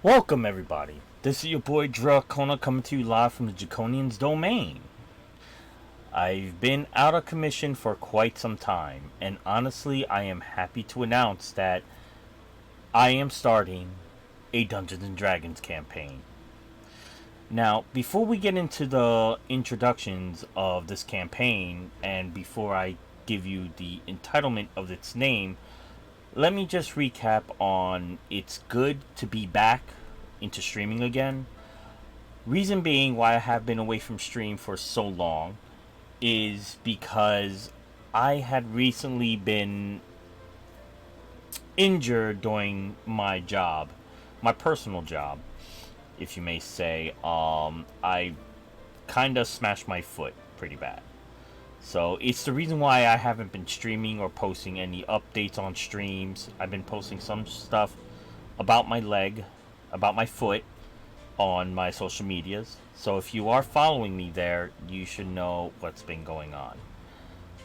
Welcome, everybody. This is your boy Dracona coming to you live from the Draconian's domain. I've been out of commission for quite some time, and honestly, I am happy to announce that I am starting a Dungeons and Dragons campaign. Now, before we get into the introductions of this campaign, and before I give you the entitlement of its name, let me just recap on it's good to be back into streaming again. Reason being why I have been away from stream for so long is because I had recently been injured doing my job, my personal job, if you may say. I kind of smashed my foot pretty bad. So it's the reason why I haven't been streaming or posting any updates on streams. I've been posting some stuff about my leg, about my foot on my social medias. So if you are following me there, you should know what's been going on.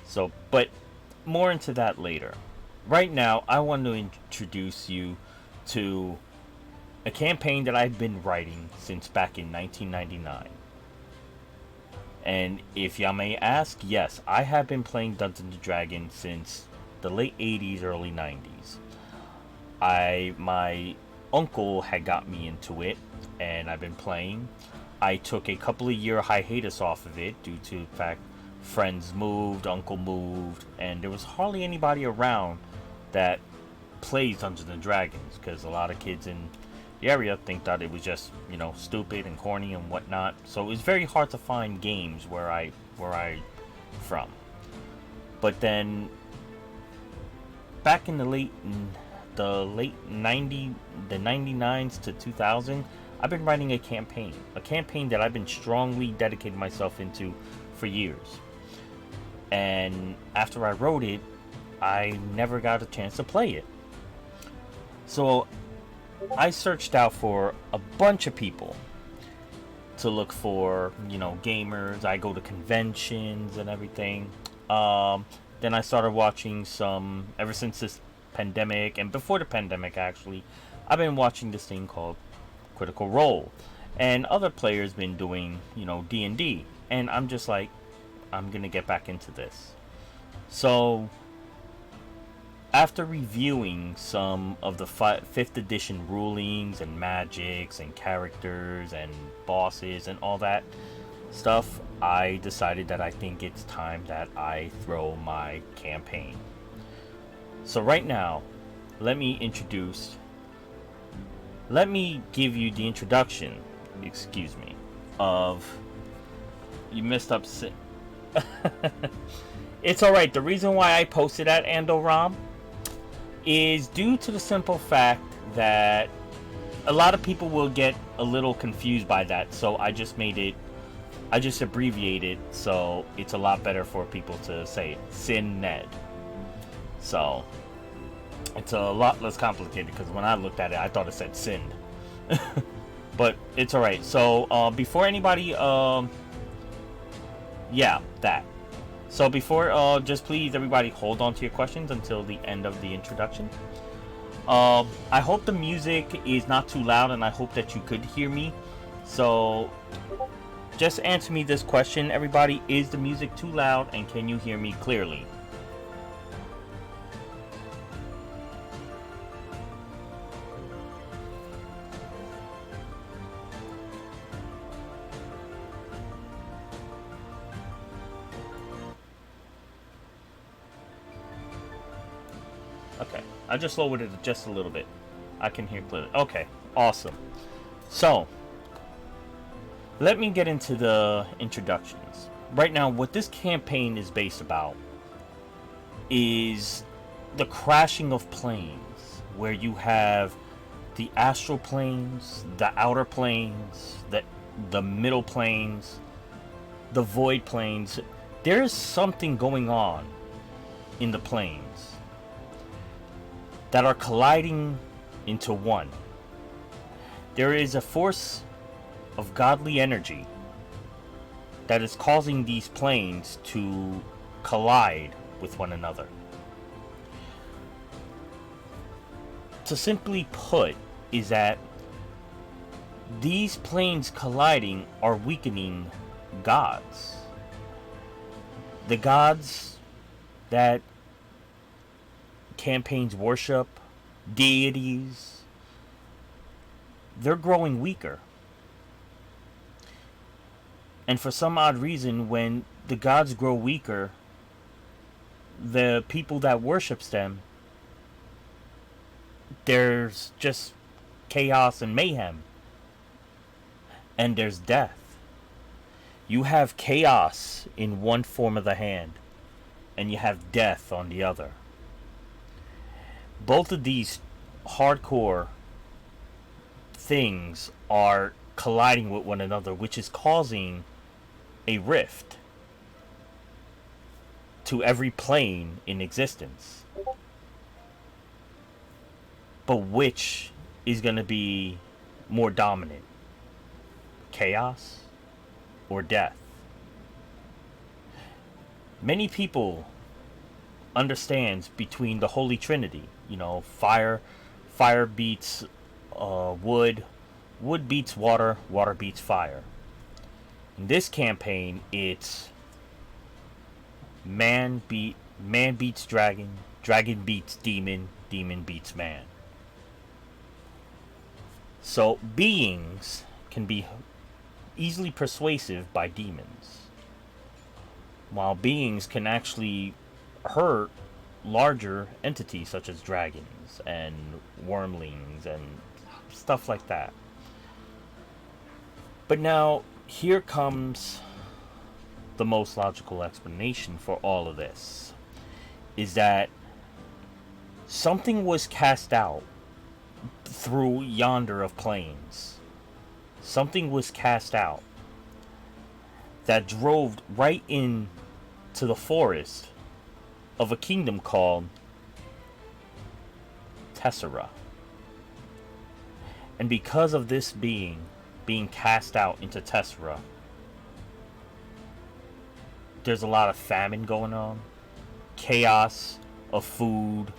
So, but more into that later. Right now, I want to introduce you to a campaign that I've been writing since back in 1999. And if y'all may ask, yes, I have been playing Dungeons & Dragons since the late 80s, early 90s. My uncle had got me into it, and I've been playing. I took a couple of year hiatus off of it due to the fact friends moved, uncle moved, and there was hardly anybody around that plays Dungeons & Dragons, because a lot of kids in the area thought it was just, stupid and corny and whatnot. So it was very hard to find games where I from. But then back in the late 99s to 2000, I've been writing a campaign that I've been strongly dedicating myself into for years. And after I wrote it, I never got a chance to play it. So I searched out for a bunch of people to look for, gamers. I go to conventions and everything. Then I started watching some, ever since this pandemic, and before the pandemic actually, I've been watching this thing called Critical Role. And other players been doing, D&D. And I'm just like, I'm going to get back into this. So after reviewing some of the 5th edition rulings and magics and characters and bosses and all that stuff, I decided that I think it's time that I throw my campaign. So right now, let me give you the introduction, of... You messed up... It's alright, the reason why I posted at Andoram is due to the simple fact that a lot of people will get a little confused by that, so I just abbreviated so it's a lot better for people to say it. Sin Ned. So it's a lot less complicated, because when I looked at it I thought it said Sin. But it's alright. So before anybody So before, just please everybody hold on to your questions until the end of the introduction. I hope the music is not too loud, and I hope that you could hear me. So just answer me this question, everybody. Is the music too loud, and can you hear me clearly? Okay, I just lowered it just a little bit. I can hear clearly. Okay, awesome. So, let me get into the introductions. Right now, what this campaign is based about is the crashing of planes, where you have the astral planes, the outer planes, the middle planes, the void planes. There is something going on in the planes that are colliding into one. There is a force of godly energy that is causing these planes to collide with one another. To simply put, is that these planes colliding are weakening gods. The gods that campaigns worship, deities, they're growing weaker. And for some odd reason, when the gods grow weaker, the people that worships them, there's just chaos and mayhem. And there's death. You have chaos in one form of the hand, and you have death on the other. Both of these hardcore things are colliding with one another, which is causing a rift to every plane in existence. But which is going to be more dominant? Chaos or death? Many people understands between the Holy Trinity. You know, fire beats wood beats water beats fire. In this campaign, it's man beats dragon beats demon beats man. So beings can be easily persuasive by demons, while beings can actually hurt larger entities such as dragons and wormlings and stuff like that. But now, here comes the most logical explanation for all of this, is that something was cast out through yonder of planes. Something was cast out that drove right in to the forest of a kingdom called Tessera. And because of this being cast out into Tessera, there's a lot of famine going on, chaos of food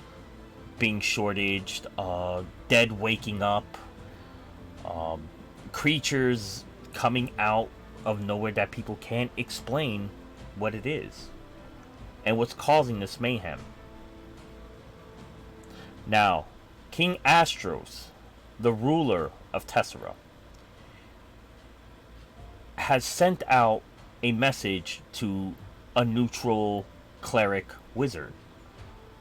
being shortaged, dead waking up, creatures coming out of nowhere that people can't explain what it is and what's causing this mayhem. Now, King Astros, the ruler of Tessera, has sent out a message to a neutral cleric wizard.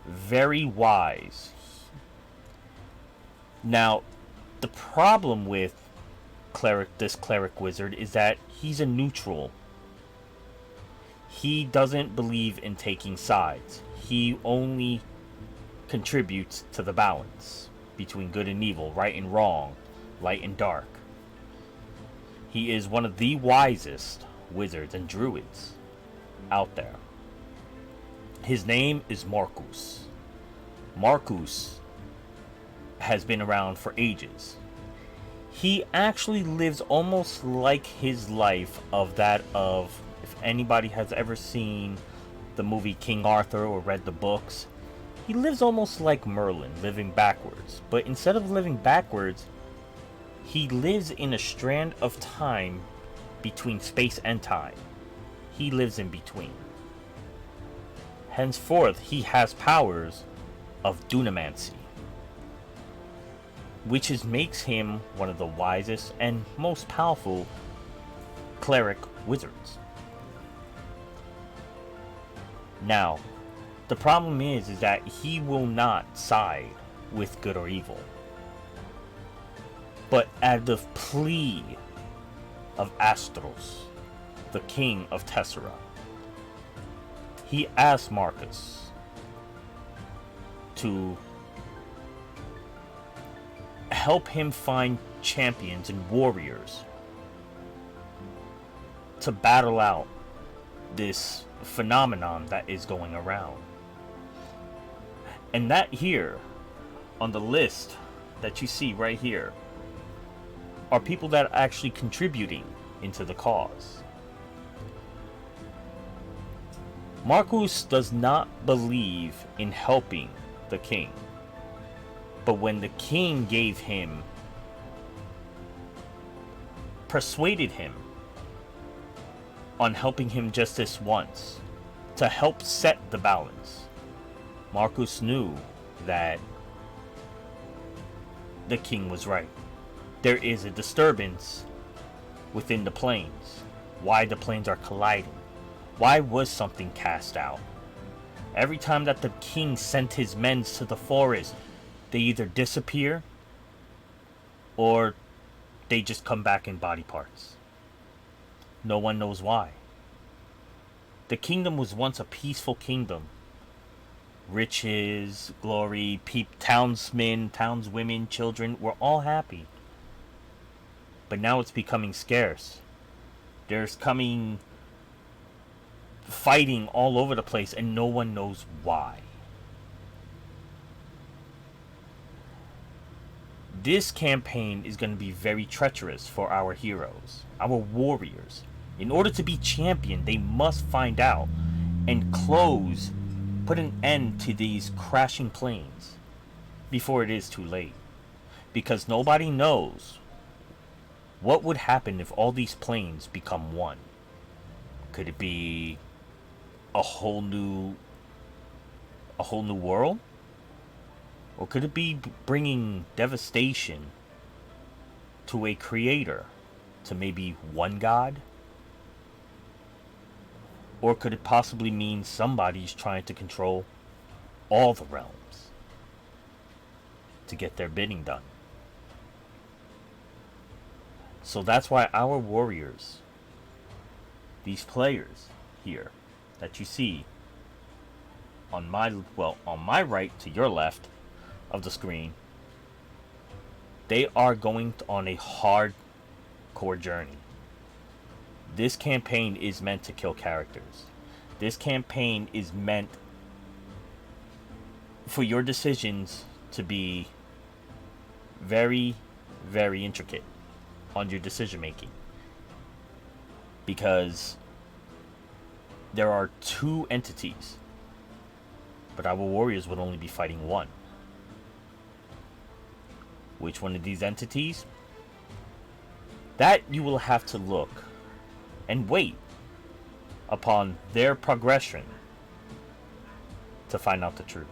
Very wise. Now, the problem with this cleric wizard is that he's a neutral. He doesn't believe in taking sides. He only contributes to the balance between good and evil, right and wrong, light and dark. He is one of the wisest wizards and druids out there. His name is Marcus. Marcus has been around for ages. He actually lives almost like his life of that of, if anybody has ever seen the movie King Arthur or read the books, he lives almost like Merlin, living backwards. But instead of living backwards, he lives in a strand of time between space and time. He lives in between. Henceforth, he has powers of dunamancy, which makes him one of the wisest and most powerful cleric wizards. Now, the problem is that he will not side with good or evil. But at the plea of Astros, the king of Tessera, he asked Marcus to help him find champions and warriors to battle out this phenomenon that is going around. And that here, on the list that you see right here, are people that are actually contributing into the cause. Marcus does not believe in helping the king. But when the king gave him persuaded him on helping him just this once to help set the balance. Marcus knew that the king was right. There is a disturbance within the planes. Why the planes are colliding? Why was something cast out? Every time that the king sent his men to the forest, they either disappear or they just come back in body parts. No one knows why. The kingdom was once a peaceful kingdom. Riches, glory, townsmen, townswomen, children were all happy. But now it's becoming scarce. There's coming fighting all over the place and no one knows why. This campaign is going to be very treacherous for our heroes, our warriors. In order to be champion, they must find out and put an end to these crashing planes before it is too late. Because nobody knows what would happen if all these planes become one. Could it be a whole new world? Or could it be bringing devastation to a creator, to maybe one god? Or could it possibly mean somebody's trying to control all the realms to get their bidding done? So that's why our warriors, these players here that you see on my right to your left of the screen, they are going on a hardcore journey. This campaign is meant to kill characters. This campaign is meant for your decisions to be very, very intricate on your decision making. Because there are two entities, but our warriors would only be fighting one. Which one of these entities? That you will have to look and wait upon their progression to find out the truth.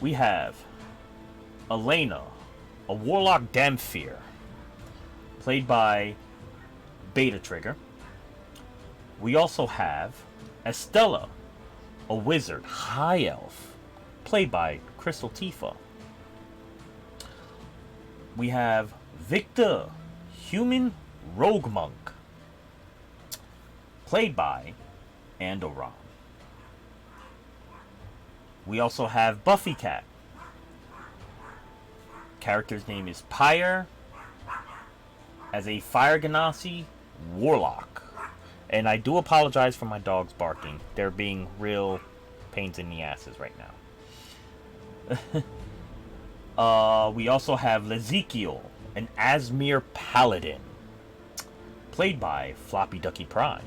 We have Elena, a warlock Damphir, played by Beta Trigger. We also have Estella, a wizard high elf, played by Crystal Tifa. We have Victor, human rogue monk, played by Andoran. We also have Buffy Cat. Character's name is Pyre, as a Fire Ganassi warlock. And I do apologize for my dogs barking. They're being real pains in the asses right now. We also have Lezekiel, an Asmir paladin, played by Floppy Ducky Prime.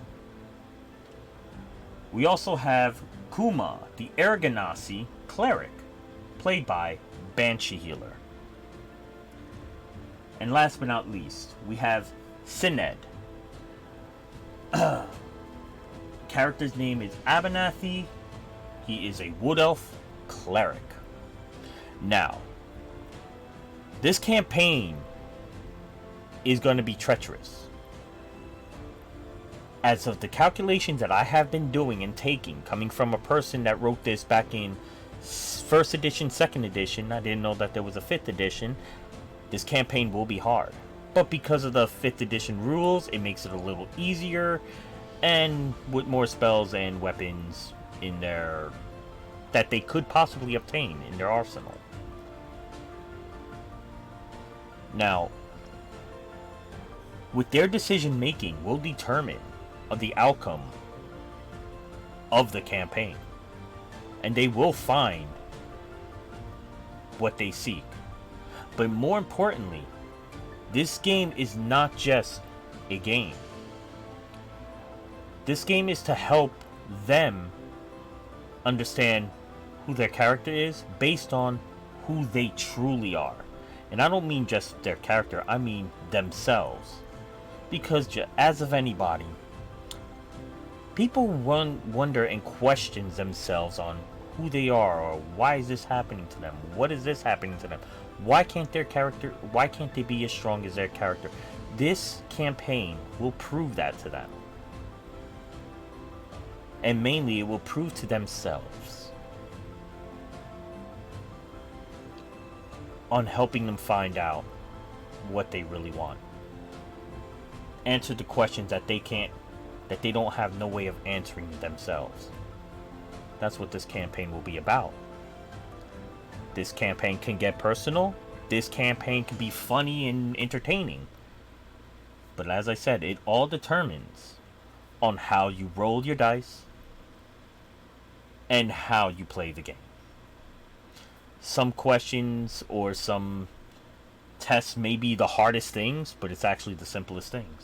We also have Kuma, the Erganasi cleric, played by Banshee Healer. And last but not least, we have Sined. Character's name is Abernathy. He is a wood elf cleric. Now, this campaign is going to be treacherous. As of the calculations that I have been doing and taking, coming from a person that wrote this back in 1st edition, 2nd edition, I didn't know that there was a 5th edition, this campaign will be hard. But because of the 5th edition rules, it makes it a little easier, and with more spells and weapons in there that they could possibly obtain in their arsenal. Now, with their decision making will determine the outcome of the campaign, and they will find what they seek. But more importantly, this game is not just a game. This game is to help them understand who their character is based on who they truly are. And I don't mean just their character, I mean themselves. Because as of anybody, people wonder and question themselves on who they are, or why is this happening to them? What is this happening to them? Why can't they be as strong as their character? This campaign will prove that to them. And mainly it will prove to themselves on helping them find out what they really want. Answer the questions that they don't have no way of answering themselves. That's what this campaign will be about. This campaign can get personal. This campaign can be funny and entertaining. But as I said, it all determines on how you roll your dice and how you play the game. Some questions or some tests may be the hardest things, but it's actually the simplest things.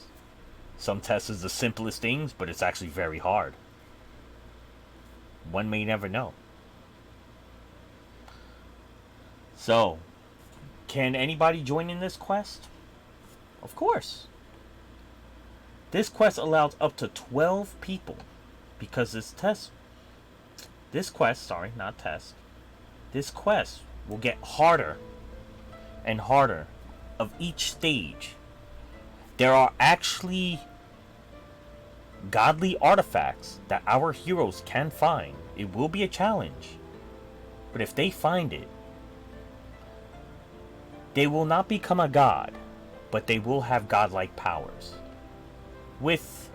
Some tests is the simplest things, but it's actually very hard. One may never know. So, can anybody join in this quest? Of course. This quest allows up to 12 people, because this quest will get harder and harder of each stage. There are actually godly artifacts that our heroes can find. It will be a challenge, but if they find it, they will not become a god, but they will have godlike powers. With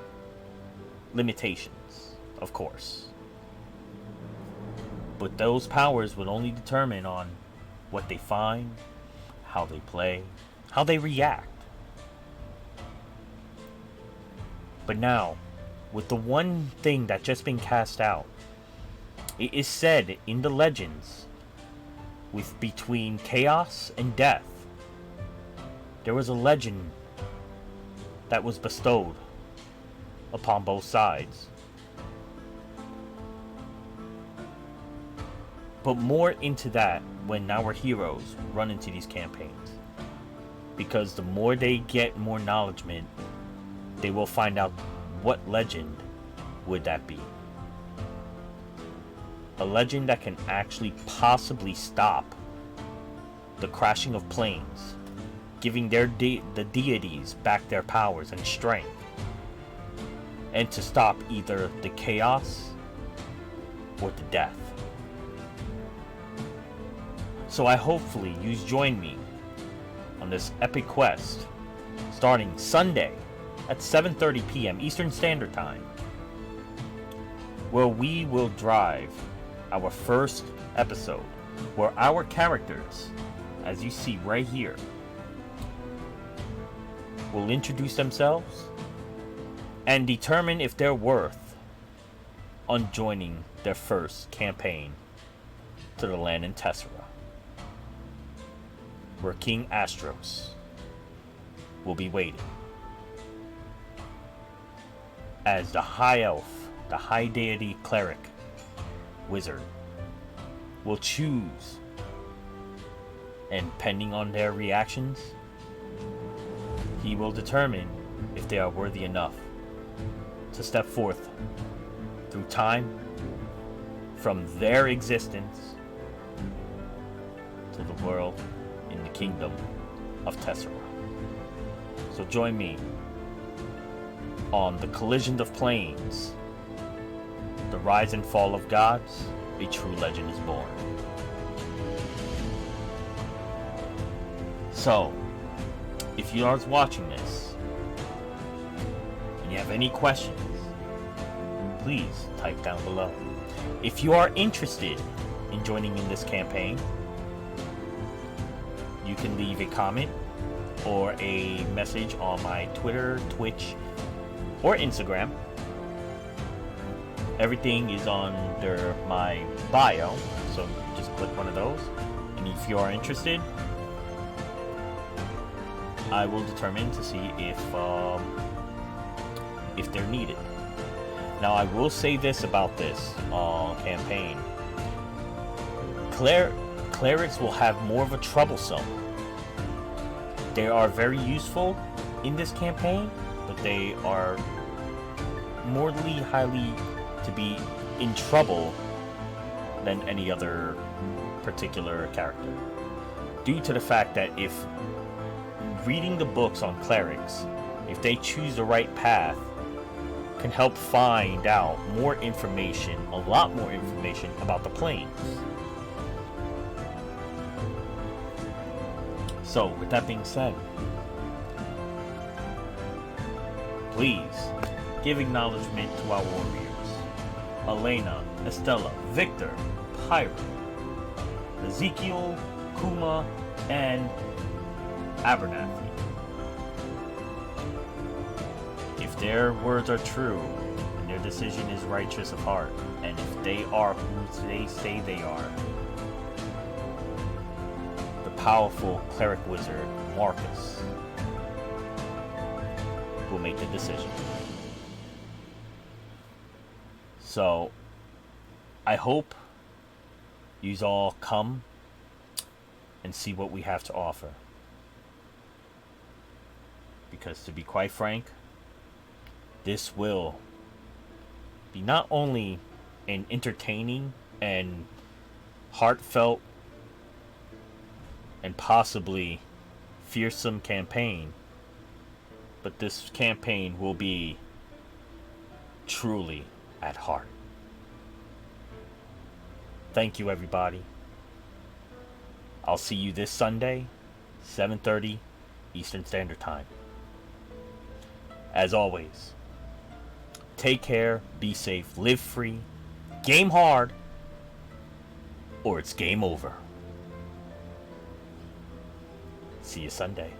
limitations, of course. But those powers will only determine on what they find, how they play, how they react. But now, with the one thing that just been cast out, it is said in the legends, with between chaos and death, there was a legend that was bestowed upon both sides. But more into that when our heroes run into these campaigns. Because the more they get more acknowledgement, they will find out what legend would that be. A legend that can actually possibly stop the crashing of planes, giving the deities back their powers and strength, and to stop either the chaos or the death. So I hopefully you join me on this epic quest starting Sunday at 7:30 p.m. Eastern Standard Time, where we will drive our first episode, where our characters, as you see right here, will introduce themselves and determine if they're worth on joining their first campaign to the land in Tessera, where King Astros will be waiting. As the high elf, the high deity cleric, wizard, will choose, and depending on their reactions, he will determine if they are worthy enough to step forth through time, from their existence to the world in the kingdom of Tessera. So join me on the collision of planes, the rise and fall of gods, a true legend is born. So, if you are watching this and you have any questions, please type down below. If you are interested in joining in this campaign, you can leave a comment or a message on my Twitter, Twitch, or Instagram. Everything is under my bio, so just click one of those. And if you are interested, I will determine to see if they're needed. Now, I will say this about this campaign: clerics will have more of a troublesome They are very useful in this campaign, but they are mortally highly to be in trouble than any other particular character. Due to the fact that if reading the books on clerics, if they choose the right path, can help find out more information, a lot more information about the planes. So, with that being said, please give acknowledgement to our warriors: Elena, Estella, Victor, Pyro, Ezekiel, Kuma, and Abernathy. If their words are true, and their decision is righteous of heart, and if they are who they say they are, the powerful cleric wizard Marcus will make the decision. So, I hope yous all come and see what we have to offer. Because to be quite frank, this will be not only an entertaining and heartfelt and possibly fearsome campaign, but this campaign will be truly at heart. Thank you, everybody. I'll see you this Sunday, 7:30 Eastern Standard Time. As always, take care, be safe, live free, game hard, or it's game over. See you Sunday.